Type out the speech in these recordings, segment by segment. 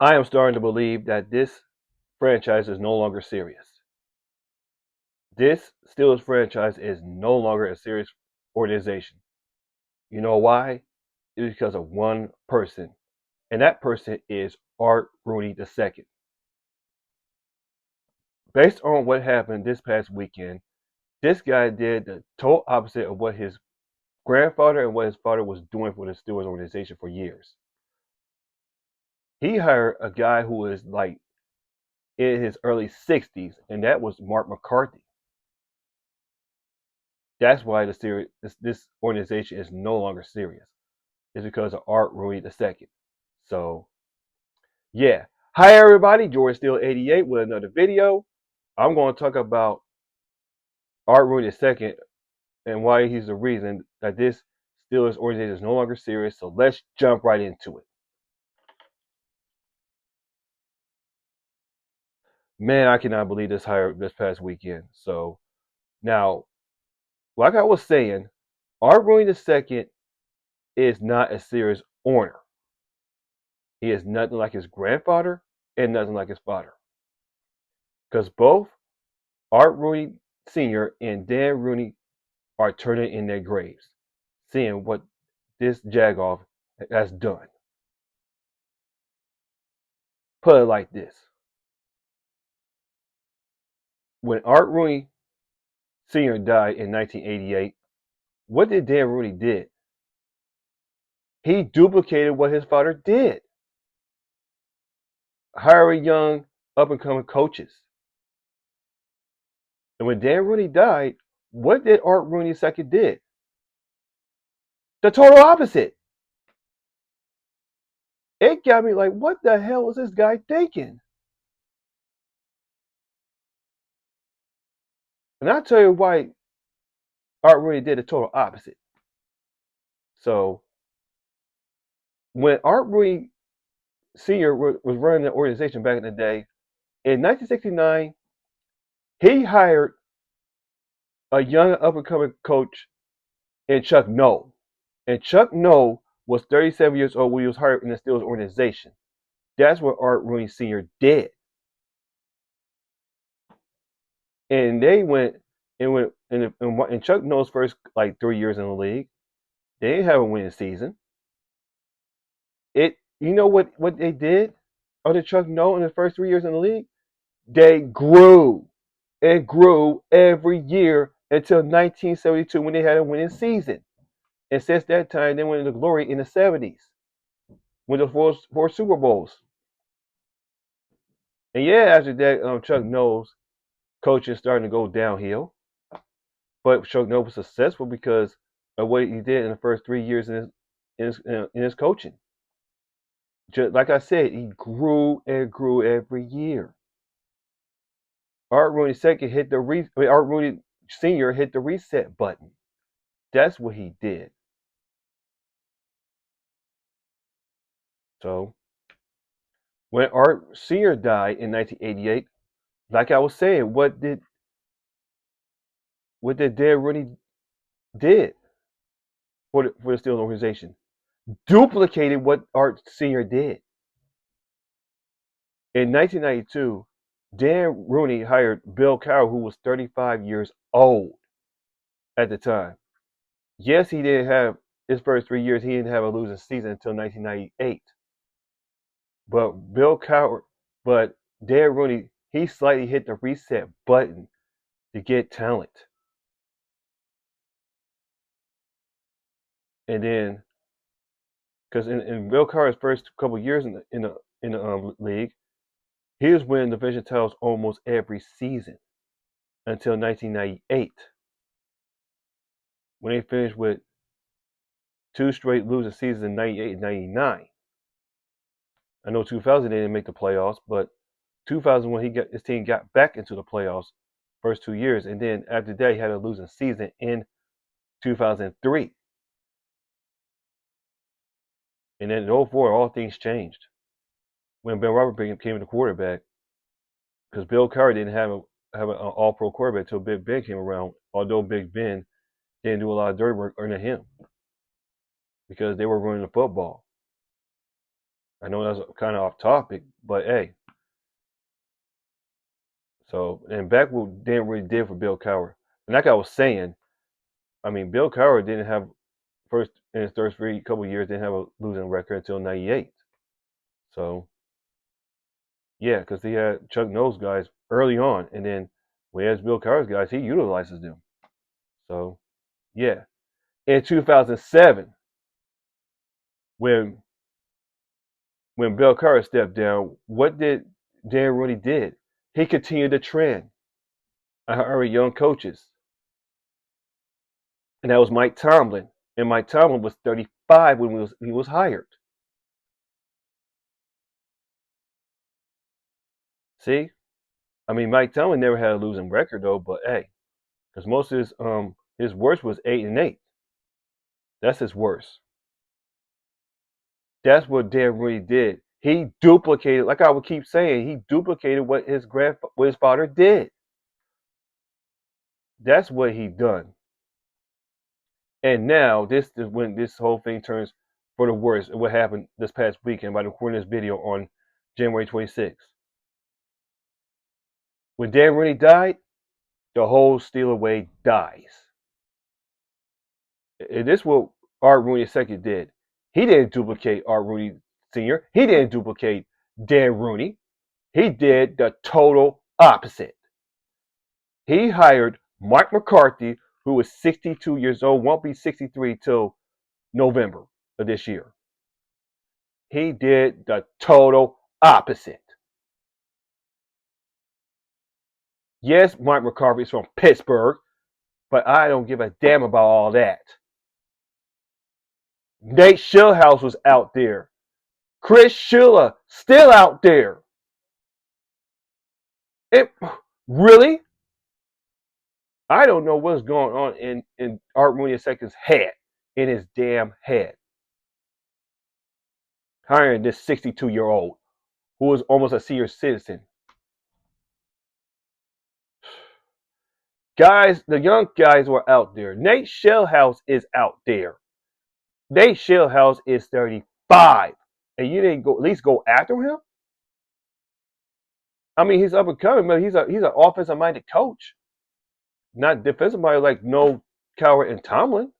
I am starting to believe that this franchise is no longer serious. This Steelers franchise is no longer a serious organization. You know why? It's because of one person, and that person is Art Rooney II. Based on what happened this past weekend, this guy did the total opposite of what his grandfather and what his father was doing for the Steelers organization for years. He hired a guy who was like in his early 60s, and that was Mark McCarthy. That's why this organization is no longer serious. It's because of Art Rooney II. So, yeah. Hi, everybody. George Steele 88 with another video. I'm going to talk about Art Rooney II and why he's the reason that this Steelers organization is no longer serious. So, let's jump right into it. Man, I cannot believe this hire this past weekend. So, now, like I was saying, Art Rooney II is not a serious owner. He is nothing like his grandfather and nothing like his father. Because both Art Rooney Sr. and Dan Rooney are turning in their graves, seeing what this Jagoff has done. Put it like this. When Art Rooney Sr. died in 1988, what did Dan Rooney did? He duplicated what his father did, hiring young up-and-coming coaches. And when Dan Rooney died, what did Art Rooney II did? The total opposite. It got me like, what the hell was this guy thinking? And I'll tell you why Art Rooney did the total opposite. So when Art Rooney Sr. was running the organization back in the day, in 1969, he hired a young up-and-coming coach in Chuck Noll. And Chuck Noll was 37 years old when he was hired in the Steelers organization. That's what Art Rooney Sr. did. And they went in Chuck Noll's first like 3 years in the league. They didn't have a winning season. You know what they did under Chuck Noll in the first 3 years in the league? They grew and grew every year until 1972 when they had a winning season. And since that time, they went into glory in the 70s with the four Super Bowls. And yeah, after that, Chuck Noll's coaching starting to go downhill. But Chuck Noll was successful because of what he did in the first 3 years in his coaching. Just like I said, he grew and grew every year. Art Rooney Art Rooney Sr. hit the reset button. That's what he did. So when Art Sr. died in 1988, like I was saying, what did Dan Rooney did for the Steelers organization? Duplicated what Art Sr. did. In 1992, Dan Rooney hired Bill Cowher, who was 35 years old at the time. Yes, he didn't have his first 3 years. He didn't have a losing season until 1998. But but Dan Rooney, he slightly hit the reset button to get talent. And then, because in Bill Cowher's first couple of years in the league, he was winning division titles almost every season until 1998, when they finished with two straight losing seasons in 98 and 99. I know 2000 they didn't make the playoffs, but 2000 when his team got back into the playoffs first 2 years, and then after that he had a losing season in 2003. And then in 04, all things changed when Ben Robert became the quarterback, because Bill Cowher didn't have an all-pro quarterback until Big Ben came around. Although Big Ben didn't do a lot of dirty work under him because they were running the football. I know that's kind of off topic, but hey. So, and back what Dan really did for Bill Cowher. And like I was saying, I mean, Bill Cowher didn't have first in his first couple of years didn't have a losing record until '98. So yeah, because he had Chuck Noll's guys early on, and then when he has Bill Cowher's guys, he utilizes them. So yeah, in 2007, when when Bill Cowher stepped down, what did Dan Rooney did? He continued the trend of hiring young coaches, and that was Mike Tomlin. And Mike Tomlin was 35 when he was hired. See, I mean, Mike Tomlin never had a losing record though, but hey, because most of his worst was 8-8. That's his worst. That's what Dan Rooney did. He duplicated, like I would keep saying, he duplicated what his father did. That's what he done. And now this is when this whole thing turns for the worse. What happened this past weekend by recording this video on January 26th. When Dan Rooney died, the whole Steeler way dies. And this is what Art Rooney II did. He didn't duplicate Art Rooney Sr. He didn't duplicate Dan Rooney. He did the total opposite. He hired Mike McCarthy, who was 62 years old, won't be 63 till November of this year. He did the total opposite. Yes, Mike McCarthy is from Pittsburgh, but I don't give a damn about all that. Nate Schillhouse was out there. Chris Shula still out there. It really? I don't know what's going on in Art Rooney II's head, in his damn head. Hiring this 62-year-old who was almost a senior citizen. Guys, the young guys were out there. Nate Schillhouse is out there. Nate Schillhouse is 35. And you didn't at least go after him? I mean, he's up and coming, but he's an offensive minded coach. Not defensive minded like no Cowher and Tomlin.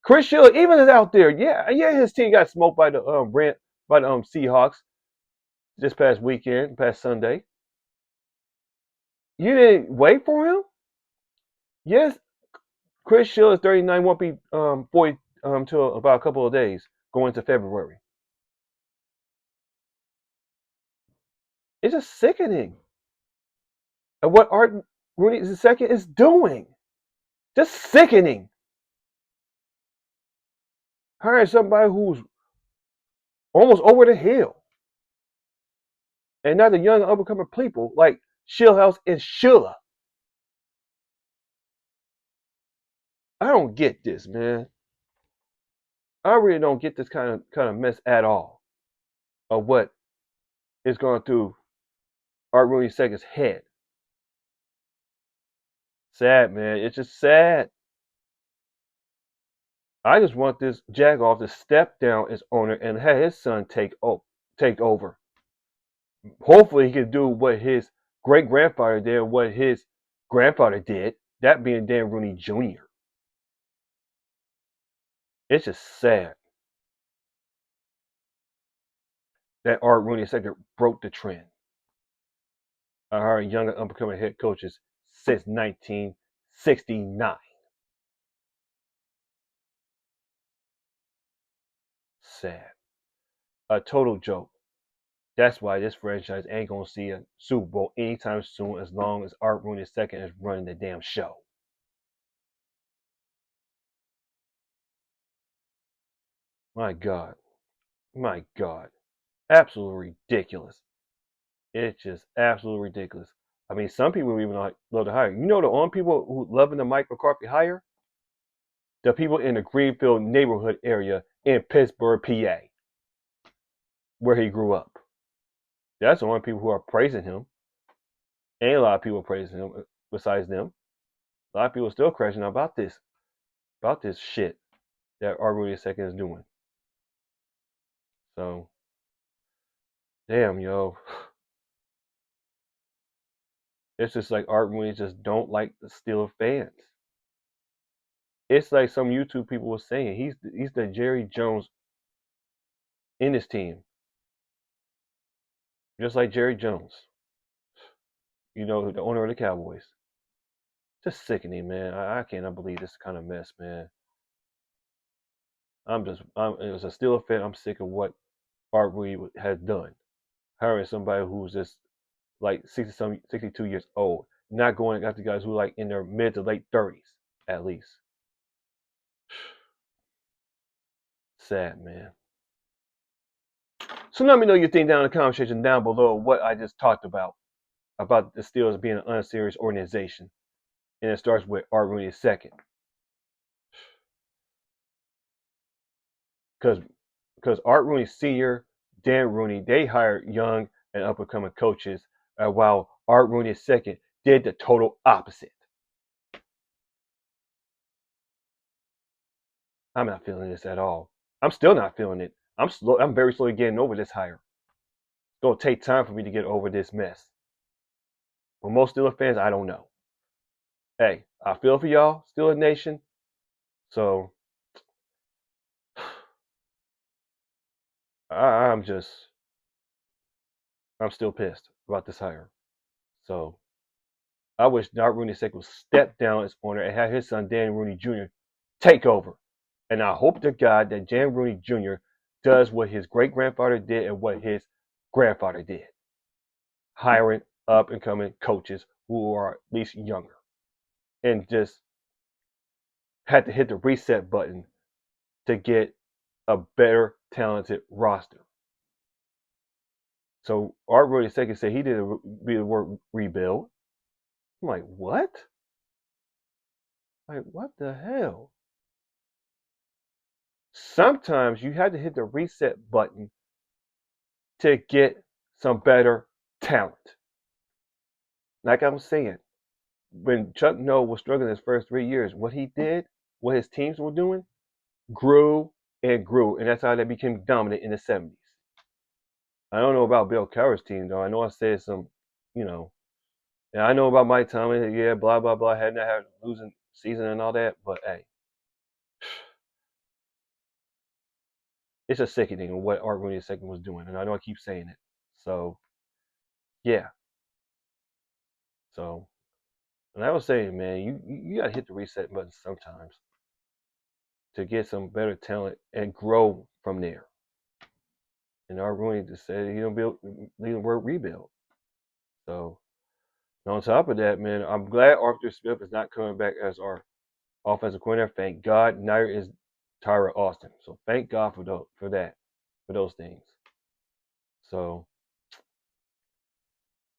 Chris Shula even is out there. Yeah, his team got smoked by the Seahawks this past weekend, past Sunday. You didn't wait for him? Yes, Chris Shula is 39, won't be 40 till about a couple of days going into February. It's just sickening of what Art Rooney II is doing. Just sickening. Hiring somebody who's almost over the hill. And not the young up and coming people like Schillhouse and Shula. I don't get this, man. I really don't get this kind of mess at all of what is going through Art Rooney II's head. Sad, man. It's just sad. I just want this Jagoff to step down as owner and have his son take over. Hopefully, he can do what his great grandfather did, what his grandfather did. That being Dan Rooney Jr. It's just sad that Art Rooney II broke the trend. I hired young and up-and-coming head coaches since 1969. Sad. A total joke. That's why this franchise ain't gonna see a Super Bowl anytime soon as long as Art Rooney II is running the damn show. My God. My God. Absolutely ridiculous. It's just absolutely ridiculous. I mean, some people even love to hire. You know the only people who loving the Mike McCarthy hire? The people in the Greenfield neighborhood area in Pittsburgh, PA, where he grew up. That's the only people who are praising him. And a lot of people praising him besides them. A lot of people are still questioning about this about this shit that Art Rooney II is doing. So, damn, yo. It's just like Art Rooney just don't like the Steelers fans. It's like some YouTube people were saying. He's the Jerry Jones in his team. Just like Jerry Jones. You know, the owner of the Cowboys. Just sickening, man. I cannot believe this kind of mess, man. As a Steelers fan, I'm sick of what Art Rooney has done. Hiring somebody who's just like 62 years old, not going after guys who are like in their mid to late 30s, at least. Sad, man. So let me know your thing down in the comment section down below what I just talked about the Steelers being an unserious organization. And it starts with Art Rooney II. Because Art Rooney Sr., Dan Rooney, they hired young and up-and-coming coaches, while Art Rooney II did the total opposite. I'm not feeling this at all. I'm still not feeling it. I'm very slowly getting over this hire. It's gonna take time for me to get over this mess. For most Steelers fans, I don't know. Hey, I feel for y'all, Steelers Nation. So I'm still pissed about this hire. So I wish Art Rooney II would step down as owner and have his son Dan Rooney Jr. take over. And I hope to God that Dan Rooney Jr. does what his great grandfather did and what his grandfather did, hiring up and coming coaches who are at least younger, and just had to hit the reset button to get a better talented roster. So Art Rooney II said he didn't be the word rebuild. I'm like, what? Like, what the hell? Sometimes you have to hit the reset button to get some better talent. Like I'm saying, when Chuck Noll was struggling his first 3 years, what he did, what his teams were doing, grew and grew, and that's how they became dominant in the 70s. I don't know about Bill Cowher's team though. I know I said some, you know, and I know about Mike Tomlin. Yeah, blah blah blah. Had not had a losing season and all that, but hey, it's just sickening what Art Rooney II was doing, and I know I keep saying it. So, yeah. So, and I was saying, man, you gotta hit the reset button sometimes to get some better talent and grow from there. And Art Rooney just said, leave the word rebuild. So, and on top of that, man, I'm glad Arthur Smith is not coming back as our offensive coordinator. Thank God. Neither is Tyra Austin. So thank God for those things. So,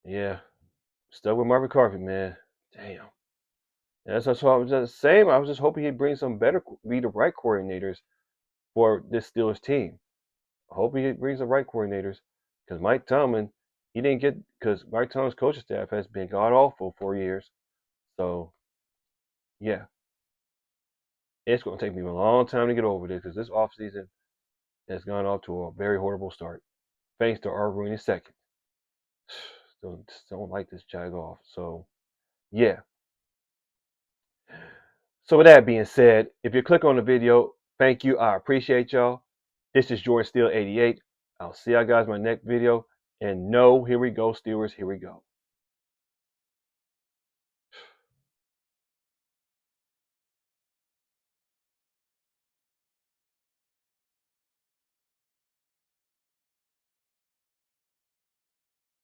yeah, stuck with Marvin McCarthy, man. Damn. And that's what I was just saying. I was just hoping he'd bring some better, be the right coordinators for this Steelers team. I hope he brings the right coordinators because Mike Tomlin, because Mike Tomlin's coaching staff has been god awful for years. So, yeah, it's going to take me a long time to get over this because this offseason has gone off to a very horrible start. Thanks to Art Rooney II. Don't like this jag off. So, yeah. So with that being said, if you click on the video, thank you. I appreciate y'all. This is Jordan Steele 88. I'll see y'all guys in my next video. And no, here we go, Steelers. Here we go.